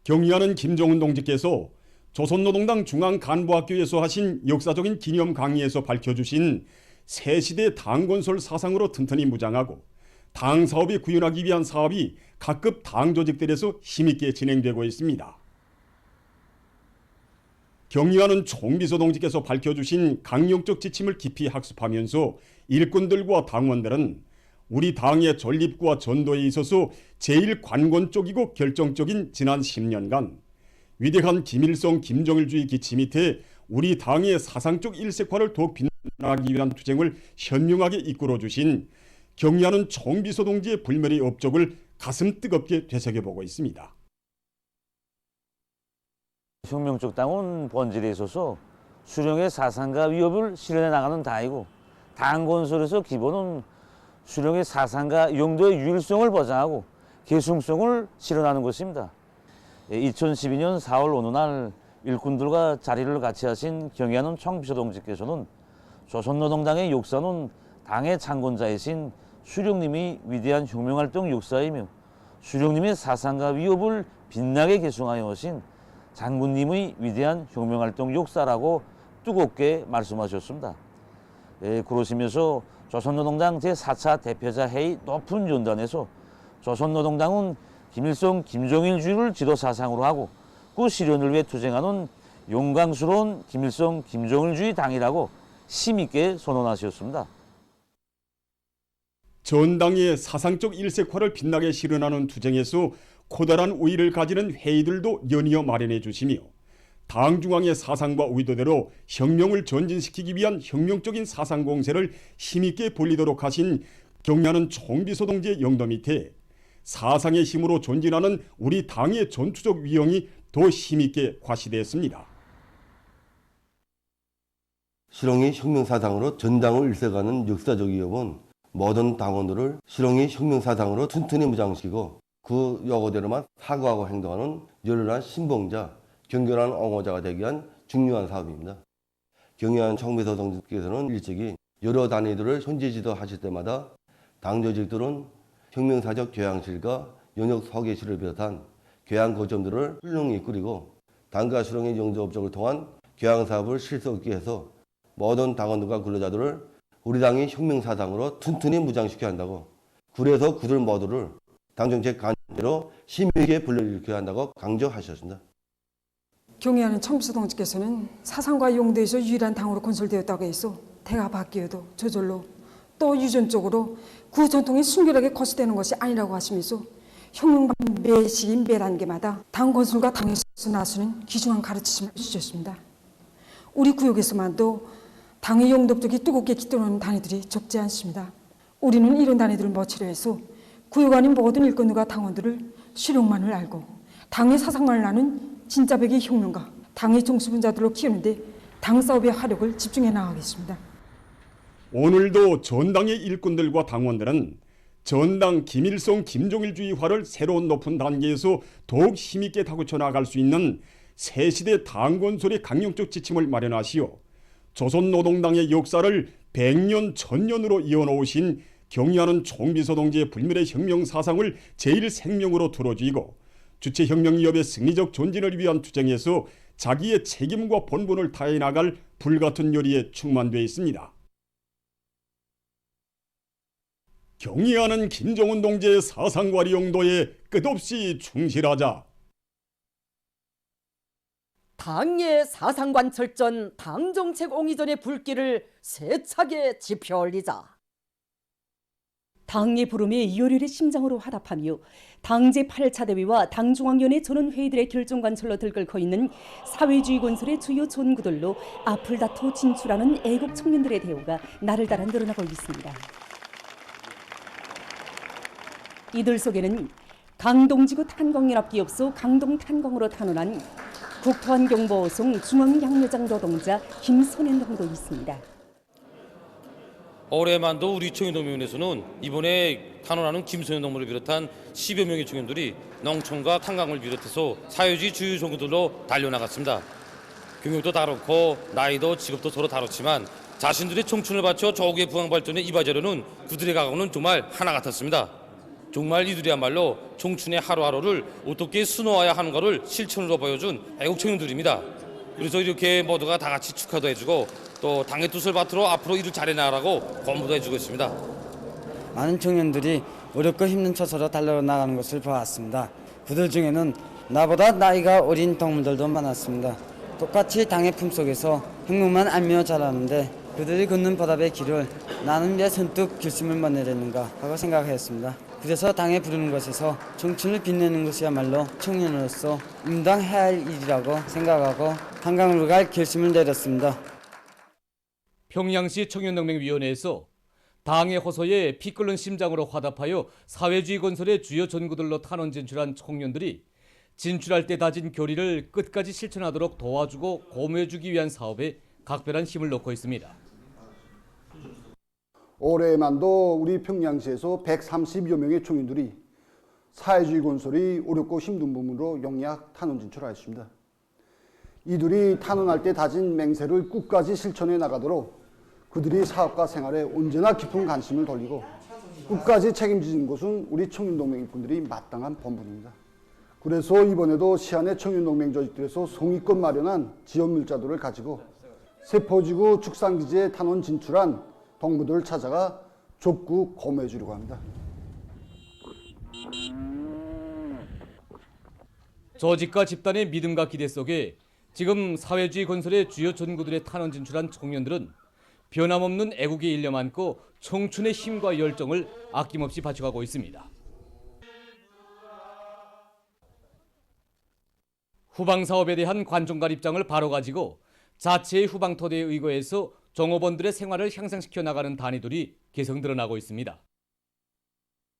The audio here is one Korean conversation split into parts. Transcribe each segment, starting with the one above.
경의하는 김정은 동지께서 조선노동당 중앙간부학교에서 하신 역사적인 기념 강의에서 밝혀주신 새시대 당건설 사상으로 튼튼히 무장하고 당 사업에 구현하기 위한 사업이 각급 당 조직들에서 힘있게 진행되고 있습니다. 경의하는 총비서 동지께서 밝혀주신 강령적 지침을 깊이 학습하면서 일꾼들과 당원들은 우리 당의 전립과 전도에 있어서 제일 관건적이고 결정적인 지난 10년간 위대한 김일성 김정일주의 기치 밑에 우리 당의 사상적 일색화를 더욱 빛나기 위한 투쟁을 현명하게 이끌어주신 경의하는 총비서 동지의 불멸의 업적을 가슴 뜨겁게 되새겨보고 있습니다. 혁명적 당은 본질에 있어서 수령의 사상과 위협을 실현해 나가는 당이고, 당 건설에서 기본은 수령의 사상과 용도의 유일성을 보장하고 계승성을 실현하는 것입니다. 2012년 4월 어느 날 일꾼들과 자리를 같이 하신 경의하는 총비서 동지께서는 조선노동당의 역사는 당의 창건자이신 수령님이 위대한 혁명활동 역사이며 수령님의 사상과 위협을 빛나게 계승하여 오신 장군님의 위대한 혁명활동 역사라고 뜨겁게 말씀하셨습니다. 그러시면서 조선노동당 제4차 대표자 회의 높은 연단에서 조선노동당은 김일성 김정일주의를 지도 사상으로 하고 그 실현을 위해 투쟁하는 용광스러운 김일성 김정일주의 당이라고 힘있게 선언하셨습니다. 전당의 사상적 일색화를 빛나게 실현하는 투쟁에서 커다란 우위를 가지는 회의들도 연이어 마련해 주시며 당 중앙의 사상과 의도대로 혁명을 전진시키기 위한 혁명적인 사상 공세를 힘있게 벌리도록 하신 경의하는 총비서 동지의 영도 밑에 사상의 힘으로 전진하는 우리 당의 전투적 위용이 더 힘있게 과시되었습니다. 실홍의 혁명사상으로 전당을 일색하는 역사적 위협은 모든 당원들을 실홍의 혁명사상으로 튼튼히 무장시키고 그 요구대로만 사고하고 행동하는 열렬한 신봉자, 경결한 옹호자가 되기 위한 중요한 사업입니다. 경의하는 총비서 동지께서는 일찍이 여러 단위들을 현지 지도하실 때마다 당 조직들은 혁명사적 교양실과 연역 소개실을 비롯한 교양 거점들을 훌륭히 이끌고 당과 실홍의 영조 업적을 통한 교양사업을 실속 있게 해서 모든 당원들과 근로자들을 우리 당의 혁명사상으로 튼튼히 무장시켜야 한다고, 그래서 그들 모두를 당정책 관계로 심하게 불러일으켜야 한다고 강조하셨습니다. 경의하는 총비서 동지께서는 사상과 용도에서 유일한 당으로 건설되었다고 해서 대가 바뀌어도 저절로 또 유전적으로 그 전통이 순결하게 거시되는 것이 아니라고 하시면서 혁명반 매 시기 매 단계마다 당 건설과 당에서 나서는 귀중한 가르치심을 주셨습니다. 우리 구역에서만도 당의 용도적이 뜨겁게 깃들어오는 단위들이 적지 않습니다. 우리는 이런 단위들을 모치려 해서 구역 아닌 모든 일꾼들과 당원들을 실용만을 알고 당의 사상만을 아는 진짜백의 혁명가, 당의 정수분자들로 키우는데 당 사업의 화력을 집중해 나가겠습니다. 오늘도 전당의 일꾼들과 당원들은 전당 김일성 김정일주의화를 새로운 높은 단계에서 더욱 힘있게 다구쳐 나갈 수 있는 새시대 당건설의 강령적 지침을 마련하시어 조선노동당의 역사를 100년 천년으로 이어놓으신 경의하는 총비서 동지의 불멸의 혁명 사상을 제일 생명으로 들어주이고 주체혁명위협의 승리적 전진을 위한 투쟁에서 자기의 책임과 본분을 다해 나갈 불같은 열의에 충만되어 있습니다. 경의하는 김정은 동지의 사상과 용도에 끝없이 충실하자. 당의 사상관 철전, 당정책 옹이전의 불길을 세차게 지펴올리자. 당의 부름에 열혈의 심장으로 화답하며 당 제8차 대회와 당중앙위원회 전원회의들의 결정관철로 들끓고 있는 사회주의 건설의 주요 전구들로 앞을 다투 진출하는 애국 청년들의 대우가 날을 달아 늘어나고 있습니다. 이들 속에는 강동지구 탄광연합기업소 강동탄광으로 탄원한 국토환경보호송 중앙양묘장 노동자 김선현 등도 있습니다. 올해만도 우리 청년동맹원에서는 이번에 탄원하는 김선현 동무를 비롯한 10여 명의 청년들이 농촌과 탄광을 비롯해서 사회주의 주요 종구들로 달려나갔습니다. 경력도 다르고 나이도 직업도 서로 다르지만 자신들의 청춘을 바쳐 조국의 부강발전에 이바지하려는 그들의 각오는 정말 하나 같았습니다. 정말 이들이야말로 청춘의 하루하루를 어떻게 수놓아야 하는가를 실천으로 보여준 애국 청년들입니다. 그래서 이렇게 모두가 다 같이 축하도 해주고 또 당의 뜻을 받들어 앞으로 일을 잘해나가라고 권부도 해주고 있습니다. 많은 청년들이 어렵고 힘든 처서로 달려나가는 것을 보았습니다. 그들 중에는 나보다 나이가 어린 동무들도 많았습니다. 똑같이 당의 품속에서 혁명만 알며 자라는데 그들이 걷는 보답의 길을 나는 왜 선뜻 결심을 못 내렸는가 하고 생각하였습니다. 그래서 당에 부르는 것에서 청춘을 빛내는 것이야말로 청년으로서 응당해야 할 일이라고 생각하고 한강으로 갈 결심을 내렸습니다. 평양시 청년동맹위원회에서 당의 호소에 피 끓는 심장으로 화답하여 사회주의 건설의 주요 전구들로 탄원 진출한 청년들이 진출할 때 다진 교리를 끝까지 실천하도록 도와주고 고무해주기 위한 사업에 각별한 힘을 놓고 있습니다. 올해만도 우리 평양시에서 130여 명의 청년들이 사회주의 건설이 어렵고 힘든 부분으로 영약 탄원 진출하였습니다. 이들이 탄원할 때 다진 맹세를 끝까지 실천해 나가도록 그들이 사업과 생활에 언제나 깊은 관심을 돌리고 끝까지 책임지는 것은 우리 청년동맹 일꾼들이 마땅한 본분입니다. 그래서 이번에도 시안의 청년동맹 조직들에서 성의껏 마련한 지원물자들을 가지고 세포지구 축산기지에 탄원 진출한 동무들을 찾아가 적극 고무해 주려고 합니다. 조직과 집단의 믿음과 기대 속에 지금 사회주의 건설의 주요 전구들에 탄원 진출한 청년들은 변함없는 애국의 일념 안고 청춘의 힘과 열정을 아낌없이 바쳐가고 있습니다. 후방사업에 대한 관점과 입장을 바로 가지고 자체의 후방토대에 의거해서 종업원들의 생활을 향상시켜 나가는 단위들이 계속 늘어나고 있습니다.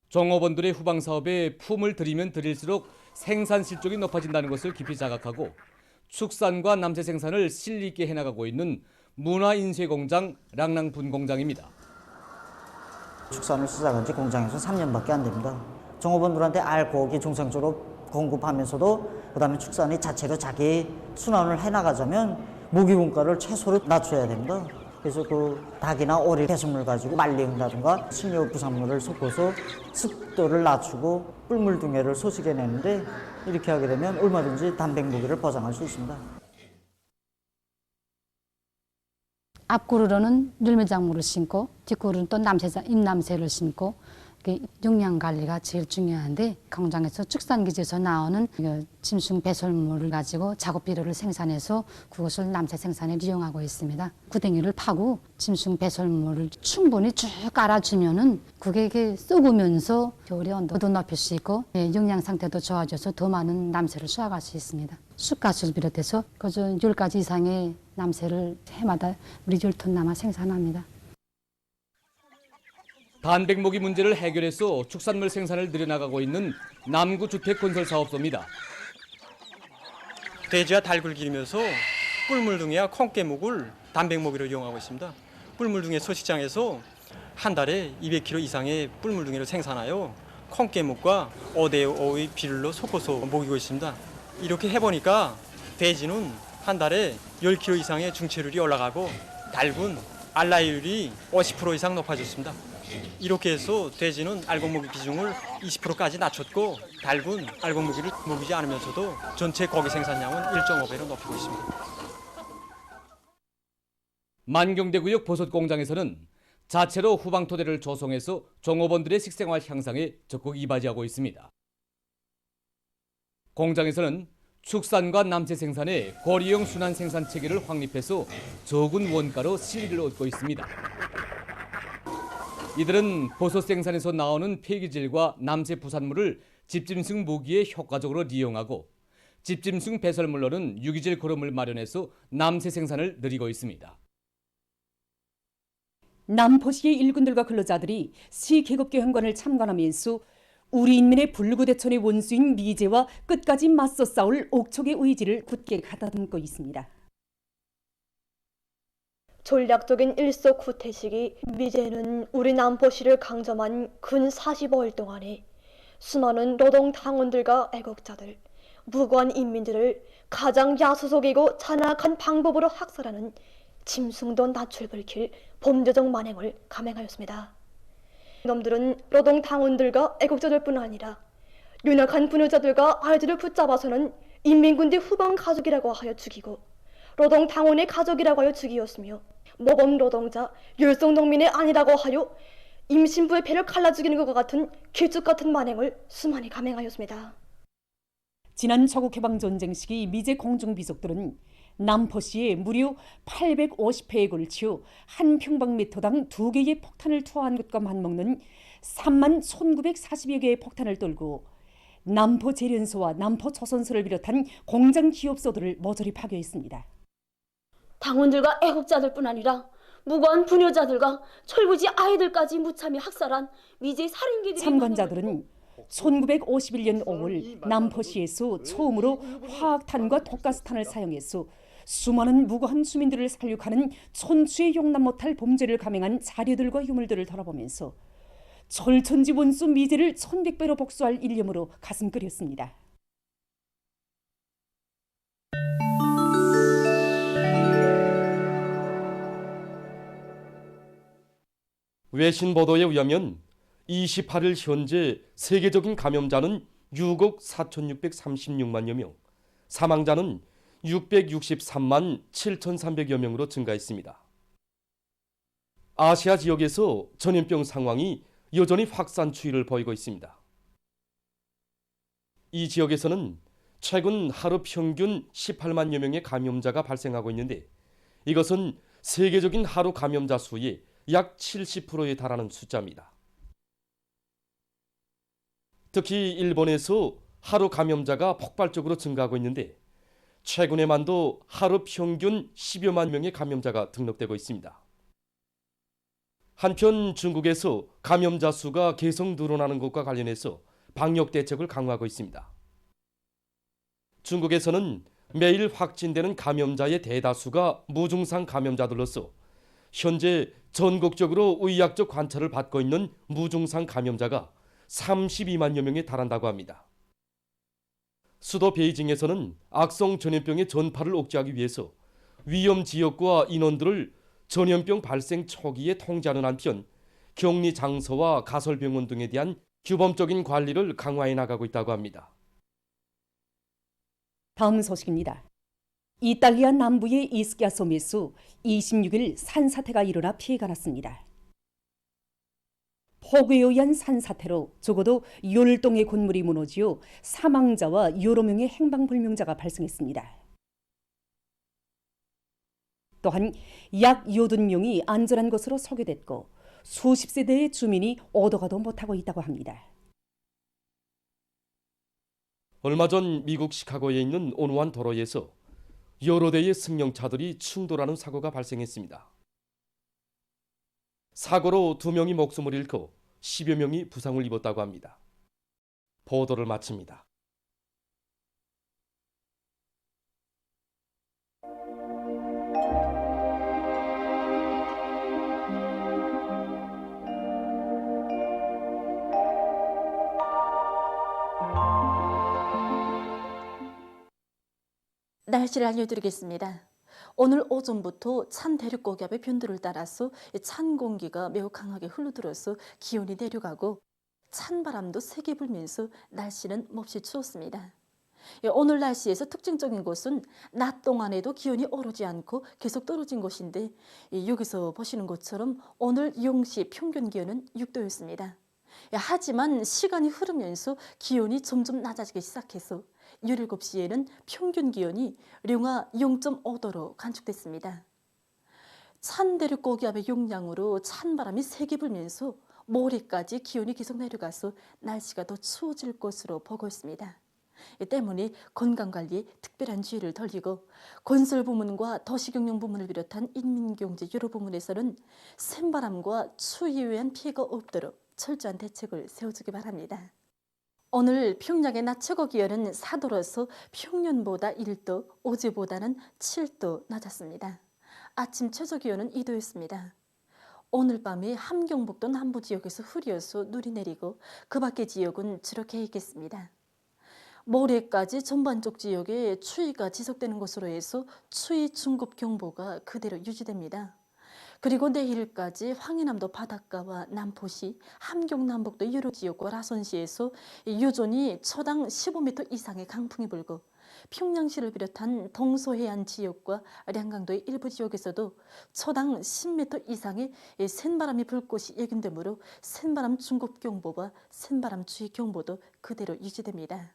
종업원들의 후방사업에 품을 들이면 들일수록 생산 실적이 높아진다는 것을 깊이 자각하고 축산과 남새 생산을 실리 있게 해나가고 있는 문화인쇄공장 랑랑분공장입니다. 축산을 시작한 지 공장에서 3년밖에 안 됩니다. 종업원들한테 알, 고기 중성적으로 공급하면서도 그다음에 축산이 자체로 자기 순환을 해나가자면 모기원가를 최소로 낮춰야 됩니다. 그래서 그 닭이나 오리 배송물 가지고 말리다든가 식료 부산물을 섞어서 습도를 낮추고 뿔물둥이를 소식해내는데 이렇게 하게 되면 얼마든지 단백무기를 보장할 수 있습니다. 앞구르로는 열매작물을 심고 뒷구르는 또 잎남새를 심고 용량 관리가 제일 중요한데 공장에서 축산기지에서 나오는 짐승 배설물을 가지고 작업비료를 생산해서 그것을 남새 생산에 이용하고 있습니다. 구덩이를 파고 짐승 배설물을 충분히 쭉 깔아주면은 그게 썩으면서 겨울에 온도도 높일 수 있고 영양 상태도 좋아져서 더 많은 남새를 수확할 수 있습니다. 쑥갓을 비롯해서 그저 10가지 이상의 남새를 해마다 우리 10톤 남아 생산합니다. 단백모기 문제를 해결해서 축산물 생산을 늘려나가고 있는 남구 주택건설사업소입니다. 돼지와 닭을 기르면서 뿔물둥이와 콩깨목을 단백모기로 이용하고 있습니다. 뿔물둥이 소식장에서 한 달에 200kg 이상의 뿔물둥이를 생산하여 콩깨목과 5대5의 비율로 섞어서 먹이고 있습니다. 이렇게 해보니까 돼지는 한 달에 10kg 이상의 중체율이 올라가고 닭은 알라율이 50% 이상 높아졌습니다. 이렇게 해서 돼지는 알곡무기 비중을 20%까지 낮췄고 닭은 알곡무기를 먹이지 않으면서도 전체 고기 생산량은 1.5배로 높이고 있습니다. 만경대구역 버섯공장에서는 자체로 후방토대를 조성해서 종업원들의 식생활 향상에 적극 이바지하고 있습니다. 공장에서는 축산과 남새 생산에 거리형 순환 생산 체계를 확립해서 적은 원가로 실리를 얻고 있습니다. 이들은 버섯 생산에서 나오는 폐기질과 남새 부산물을 집짐승 모기에 효과적으로 이용하고 집짐승 배설물로는 유기질 거름을 마련해서 남새 생산을 늘리고 있습니다. 남포시의 일꾼들과 근로자들이 시계급교행관을 참관하면서 우리 인민의 불구대천의 원수인 미제와 끝까지 맞서 싸울 옥촉의 의지를 굳게 가다듬고 있습니다. 전략적인 일석 후퇴식이 미제는 우리 남포시를 강점한 근 45일 동안에 수많은 노동당원들과 애국자들, 무고한 인민들을 가장 야수적이고 잔악한 방법으로 학살하는 짐승도 낯을 밝힐 범죄적 만행을 감행하였습니다. 이놈들은 노동 당원들과 애국자들뿐 아니라 연약한 부녀자들과 아이들을 붙잡아서는 인민군대 후방 가족이라고 하여 죽이고 노동 당원의 가족이라고 하여 죽이었으며 모범 노동자 율성 농민의 아니라고 하여 임신부의 배를 갈라 죽이는 것과 같은 길쭉 같은 만행을 수많이 감행하였습니다. 지난 조국해방전쟁 시기 미제 공중비속들은 남포시에 무려 850회에 걸쳐 한 평방미터당 2개의 폭탄을 투하한 것과 맞먹는 31,940여 개의 폭탄을 떨고 남포 재련소와 남포 조선소를 비롯한 공장 기업소들을 모조리 파괴했습니다. 당원들과 애국자들뿐 아니라 무고한 부녀자들과 철부지 아이들까지 무참히 학살한 미제 살인귀들이 참관자들은 1951년 5월 남포시에서 처음으로 화학탄과 독가스탄을 사용해서 수많은 무고한 주민들을 살육하는 천추에 용납 못할 범죄를 감행한 자료들과 유물들을 돌아보면서 철천지 원수 미제를 1100배로 복수할 일념으로 가슴 끓였습니다. 외신 보도에 의하면 28일 현재 세계적인 감염자는 6억 4,636만여 명, 사망자는 663만 7,300여 명으로 증가했습니다. 아시아 지역에서 전염병 상황이 여전히 확산 추이를 보이고 있습니다. 이 지역에서는 최근 하루 평균 18만여 명의 감염자가 발생하고 있는데 이것은 세계적인 하루 감염자 수의 약 70%에 달하는 숫자입니다. 특히 일본에서 하루 감염자가 폭발적으로 증가하고 있는데 최근에만도 하루 평균 10여만 명의 감염자가 등록되고 있습니다. 한편 중국에서 감염자 수가 계속 늘어나는 것과 관련해서 방역 대책을 강화하고 있습니다. 중국에서는 매일 확진되는 감염자의 대다수가 무증상 감염자들로서 현재 전국적으로 의학적 관찰을 받고 있는 무증상 감염자가 32만여 명에 달한다고 합니다. 수도 베이징에서는 악성 전염병의 전파를 억제하기 위해서 위험 지역과 인원들을 전염병 발생 초기에 통제하는 한편 격리 장소와 가설병원 등에 대한 규범적인 관리를 강화해 나가고 있다고 합니다. 다음 소식입니다. 이탈리아 남부의 이스키아 섬에서 26일 산사태가 일어나 피해가 났습니다. 폭우에 의한 산사태로 적어도 10동의 건물이 무너지어 사망자와 여러 명의 행방불명자가 발생했습니다. 또한 약 80명이 안전한 곳으로 소개됐고 수십 세대의 주민이 오도가도 못하고 있다고 합니다. 얼마 전 미국 시카고에 있는 온오한 도로에서 여러 대의 승용차들이 충돌하는 사고가 발생했습니다. 사고로 2명이 목숨을 잃고 10여 명이 부상을 입었다고 합니다. 보도를 마칩니다. 날씨를 알려드리겠습니다. 오늘 오전부터 찬 대륙고기압의 변두를 따라서 찬 공기가 매우 강하게 흘러들어서 기온이 내려가고 찬 바람도 세게 불면서 날씨는 몹시 추웠습니다. 오늘 날씨에서 특징적인 것은 낮 동안에도 기온이 오르지 않고 계속 떨어진 것인데 여기서 보시는 것처럼 오늘 0시 평균 기온은 6도였습니다. 하지만 시간이 흐르면서 기온이 점점 낮아지기 시작해서 17시에는 평균 기온이 영하 0.5도로 간축됐습니다. 찬 대륙 고기압의 영향으로 찬바람이 세게 불면서 모레까지 기온이 계속 내려가서 날씨가 더 추워질 것으로 보고 있습니다. 이 때문에 건강관리에 특별한 주의를 돌리고 건설부문과 도시경영부문을 비롯한 인민경제 여러 부문에서는 센바람과 추위에 의한 피해가 없도록 철저한 대책을 세워주기 바랍니다. 오늘 평양의 낮 최고 기온은 4도로서 평년보다 1도, 어제보다는 7도 낮았습니다. 아침 최저 기온은 2도였습니다. 오늘 밤에 함경북도 남부 지역에서 흐려서 눈이 내리고 그 밖의 지역은 주로 개겠습니다. 모레까지 전반적 지역에 추위가 지속되는 것으로 해서 추위 중급 경보가 그대로 유지됩니다. 그리고 내일까지 황해남도 바닷가와 남포시, 함경남북도 여러 지역과 라선시에서 여전히 초당 15m 이상의 강풍이 불고 평양시를 비롯한 동서해안 지역과 량강도의 일부 지역에서도 초당 10m 이상의 센바람이 불 것이 예견되므로 센바람 중급경보와 센바람 주의경보도 그대로 유지됩니다.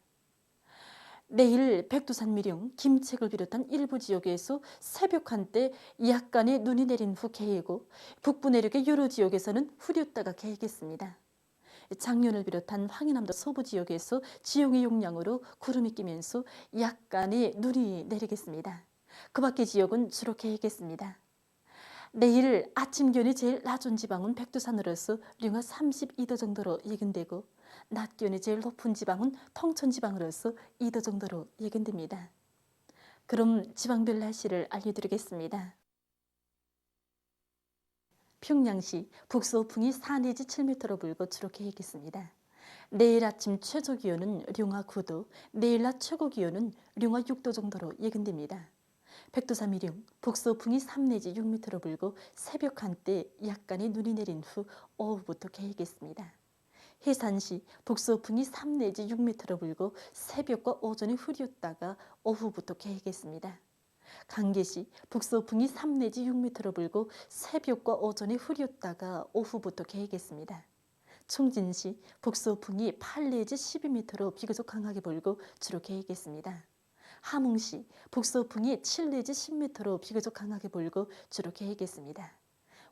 내일 백두산 미령, 김책을 비롯한 일부 지역에서 새벽 한때 약간의 눈이 내린 후 개이고 북부 내륙의 여러 지역에서는 흐렸다가 개이겠습니다. 장년을 비롯한 황해남도 서부 지역에서 지형의 용량으로 구름이 끼면서 약간의 눈이 내리겠습니다. 그 밖의 지역은 주로 개이겠습니다. 내일 아침 기온이 제일 낮은 지방은 백두산으로서 령하 32도 정도로 예견되고 낮 기온이 제일 높은 지방은 통천 지방으로서 2도 정도로 예견됩니다. 그럼 지방별 날씨를 알려드리겠습니다. 평양시 북서풍이 4 내지 7m로 불고 주로 개이겠습니다. 내일 아침 최저 기온은 령하 9도, 내일 낮 최고 기온은 령하 6도 정도로 예견됩니다. 백두산 미령, 북서풍이 3 내지 6m로 불고 새벽 한때 약간의 눈이 내린 후 오후부터 개이겠습니다. 해산시 북서풍이 3 내지 6m로 불고 새벽과 오전에 흐렸다가 오후부터 개이겠습니다. 강계시 북서풍이 3 내지 6m로 불고 새벽과 오전에 흐렸다가 오후부터 개이겠습니다. 총진시 북서풍이 8 내지 12m로 비교적 강하게 불고 주로 개이겠습니다. 함흥시 북서풍이 7 내지 10m로 비교적 강하게 불고 주로 개이겠습니다.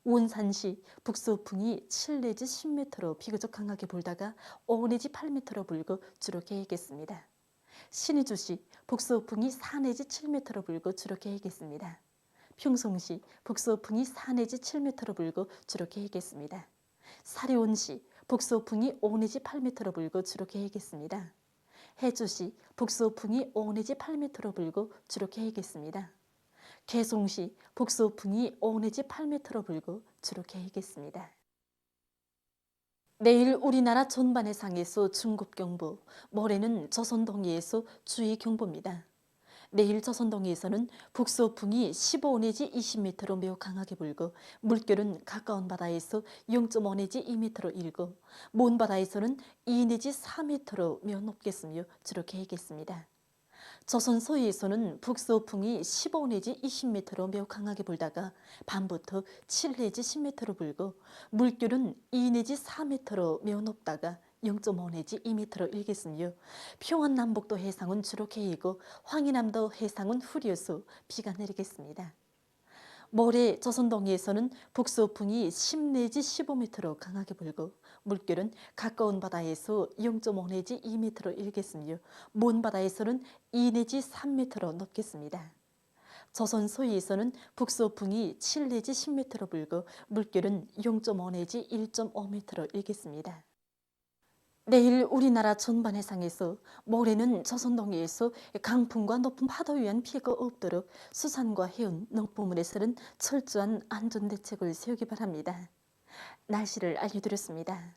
원산시 북서풍이 7 내지 10m로 비교적 강하게 불다가 5 내지 8m로 불고 주로 개이겠습니다. 신의주시 북서풍이 4 내지 7m로 불고 주로 개이겠습니다. 평송시 북서풍이 4 내지 7m로 불고 주로 개이겠습니다. 사리온시 북서풍이 5 내지 8m로 불고 주로 개이겠습니다. 해주시 북서풍이 5 내지 8m로 불고 주로 개이겠습니다. 개송시 북서풍이 5 내지 8m로 불고 주로 개이겠습니다. 내일 우리나라 전반의 상에서 중급경보, 모레는 조선동해에서 주의경보입니다. 내일 조선동해에서는 북서풍이 15 내지 20m로 매우 강하게 불고 물결은 가까운 바다에서 0.5 내지 2m로 일고 먼 바다에서는 2 내지 4m로 매우 높겠으며 주로 개이겠습니다. 조선 서해에서는 북서풍이 15 내지 20m로 매우 강하게 불다가 밤부터 7 내지 10m로 불고 물결은 2 내지 4m로 매우 높다가 0.5 내지 2m로 일겠으며 평안남북도 해상은 주로 개이고 황해남도 해상은 흐려서 비가 내리겠습니다. 모레 조선동해에서는 북서풍이 10 내지 15m로 강하게 불고 물결은 가까운 바다에서 0.5 내지 2m로 일겠으며 먼 바다에서는 2 내지 3m로 높겠습니다. 조선 서해에서는 북서풍이 7 내지 10m로 불고 물결은 0.5 내지 1.5m로 일겠습니다. 내일 우리나라 전반 해상에서 모레는 조선동해에서 강풍과 높은 파도에 의한 피해가 없도록 수산과 해운, 농법물에서는 철저한 안전대책을 세우기 바랍니다. 날씨를 알려드렸습니다.